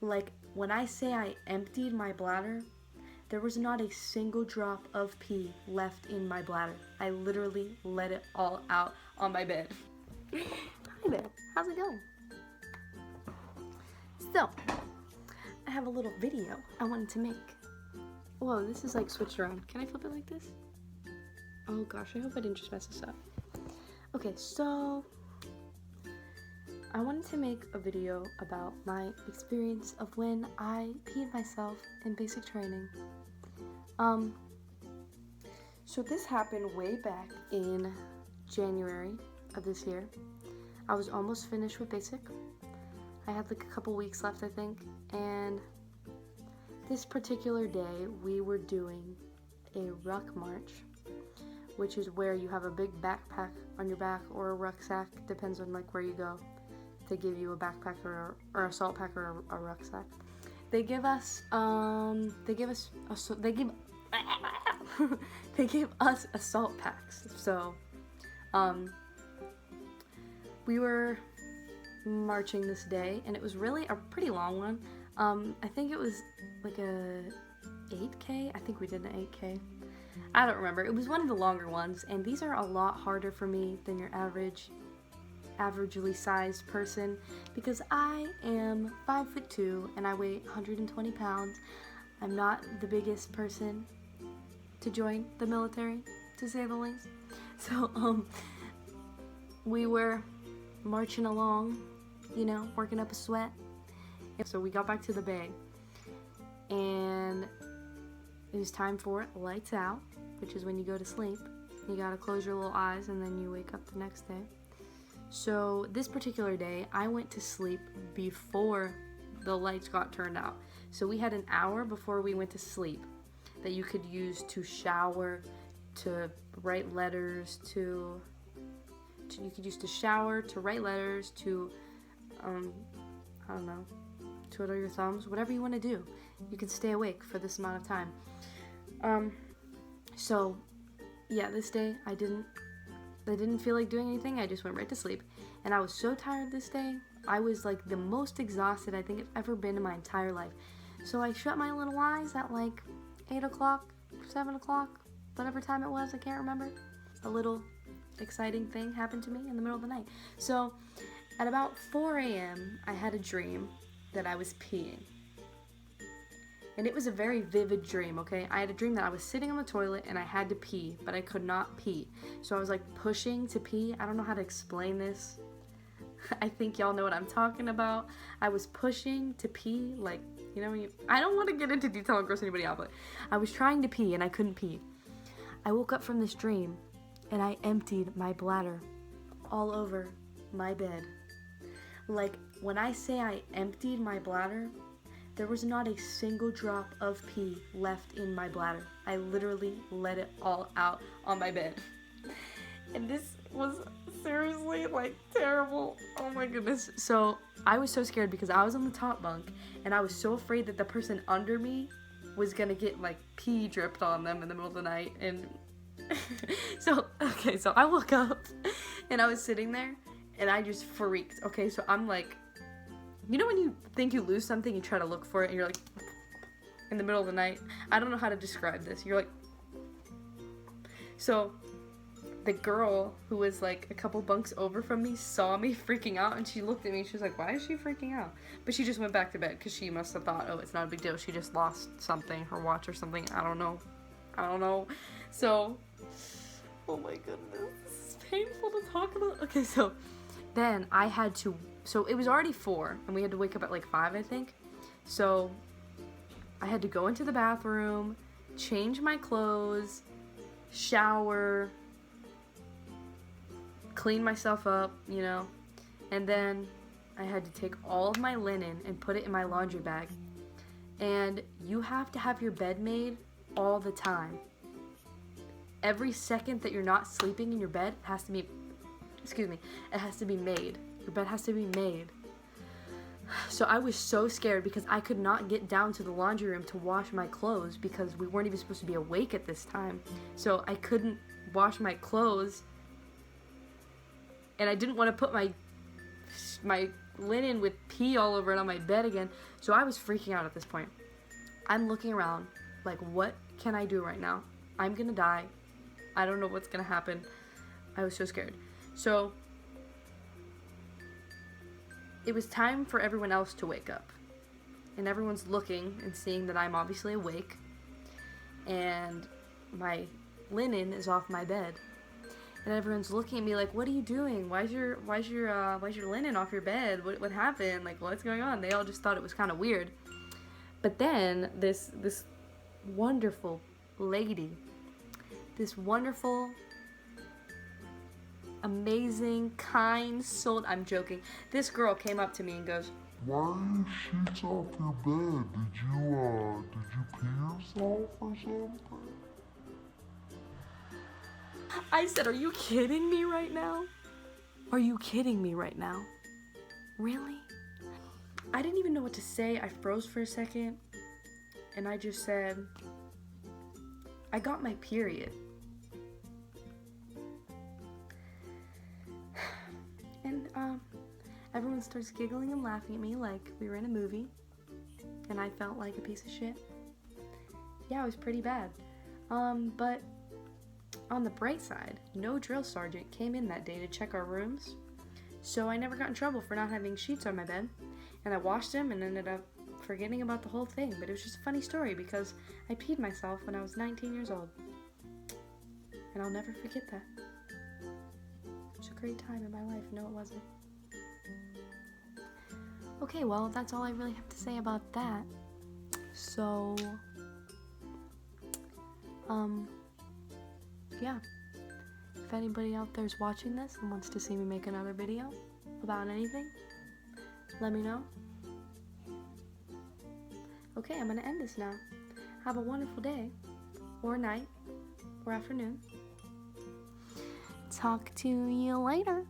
Like, when I say I emptied my bladder, there was not a single drop of pee left in my bladder. I literally let it all out on my bed. Hi there, how's it going? So, I have a little video I wanted to make. Whoa, this is like switched around. Can I flip it like this? Oh gosh, I hope I didn't just mess this up. Okay, so I wanted to make a video about my experience of when I peed myself in basic training. So this happened way back in January of this year. I was almost finished with basic. I had like a couple weeks left, I think, and this particular day we were doing a ruck march, which is where you have a big backpack on your back or a rucksack, depends on like where you go. They give you a backpack or a salt pack or a rucksack. They give us assault packs. So we were marching this day, and it was really a pretty long one. I think it was like a 8K. I think we did an 8K. I don't remember. It was one of the longer ones, and these are a lot harder for me than your averagely sized person, because I am 5'2" and I weigh 120 pounds. I'm not the biggest person to join the military, to say the least. So we were marching along, you know, working up a sweat. So we got back to the bay, and it was time for lights out, which is when you go to sleep. You gotta close your little eyes and then you wake up the next day. So this particular day, I went to sleep before the lights got turned out. So we had an hour before we went to sleep that you could use to shower, to write letters, to write letters, to I don't know, twiddle your thumbs, whatever you want to do. You can stay awake for this amount of time. So yeah, this day I didn't feel like doing anything. I just went right to sleep, and I was so tired this day. I was like the most exhausted I think I've ever been in my entire life. So I shut my little eyes at like 8 o'clock, 7 o'clock, whatever time it was, I can't remember. A little exciting thing happened to me in the middle of the night. So at about 4 a.m. I had a dream that I was peeing. And it was a very vivid dream, okay? I had a dream that I was sitting on the toilet and I had to pee, but I could not pee. So I was like pushing to pee. I don't know how to explain this. I think y'all know what I'm talking about. I was pushing to pee, like, you know, I don't want to get into detail and gross anybody out, but I was trying to pee and I couldn't pee. I woke up from this dream and I emptied my bladder all over my bed. Like, when I say I emptied my bladder, there was not a single drop of pee left in my bladder. I literally let it all out on my bed. And this was seriously like terrible. Oh my goodness. So I was so scared because I was on the top bunk and I was so afraid that the person under me was gonna get like pee dripped on them in the middle of the night. And so I woke up and I was sitting there and I just freaked. Okay, so I'm like, you know when you think you lose something, you try to look for it, and you're like, in the middle of the night? I don't know how to describe this. You're like, so the girl who was like a couple bunks over from me saw me freaking out, and she looked at me, and she was like, why is she freaking out? But she just went back to bed, because she must have thought, oh, it's not a big deal. She just lost something, her watch or something. I don't know. So, oh my goodness, this is painful to talk about. Okay, so then I had to, so it was already 4, and we had to wake up at like 5, I think. So I had to go into the bathroom, change my clothes, shower, clean myself up, you know, and then I had to take all of my linen and put it in my laundry bag. And you have to have your bed made all the time. Every second that you're not sleeping in your bed, it has to be made. Your bed has to be made. So I was so scared because I could not get down to the laundry room to wash my clothes because we weren't even supposed to be awake at this time. So I couldn't wash my clothes, and I didn't want to put my linen with pee all over it on my bed again. So I was freaking out at this point. I'm looking around, like, what can I do right now? I'm gonna die. I don't know what's gonna happen. I was so scared. So it was time for everyone else to wake up. And everyone's looking and seeing that I'm obviously awake. And my linen is off my bed. And everyone's looking at me like, what are you doing? Why's your linen off your bed? What happened? Like, what's going on? They all just thought it was kind of weird. But then this wonderful lady, this wonderful, amazing, kind soul, I'm joking, this girl came up to me and goes, why are your sheets off your bed? Did you pee yourself or something? I said, are you kidding me right now? Are you kidding me right now? Really? I didn't even know what to say. I froze for a second. And I just said, I got my period. And everyone starts giggling and laughing at me like we were in a movie. And I felt like a piece of shit. Yeah, it was pretty bad. But on the bright side, no drill sergeant came in that day to check our rooms. So I never got in trouble for not having sheets on my bed. And I washed them and ended up forgetting about the whole thing. But it was just a funny story because I peed myself when I was 19 years old. And I'll never forget that. It was a great time in my life. No, it wasn't. Okay, well, that's all I really have to say about that. So, yeah. If anybody out there is watching this and wants to see me make another video about anything, let me know. Okay, I'm gonna end this now. Have a wonderful day, or night, or afternoon. Talk to you later.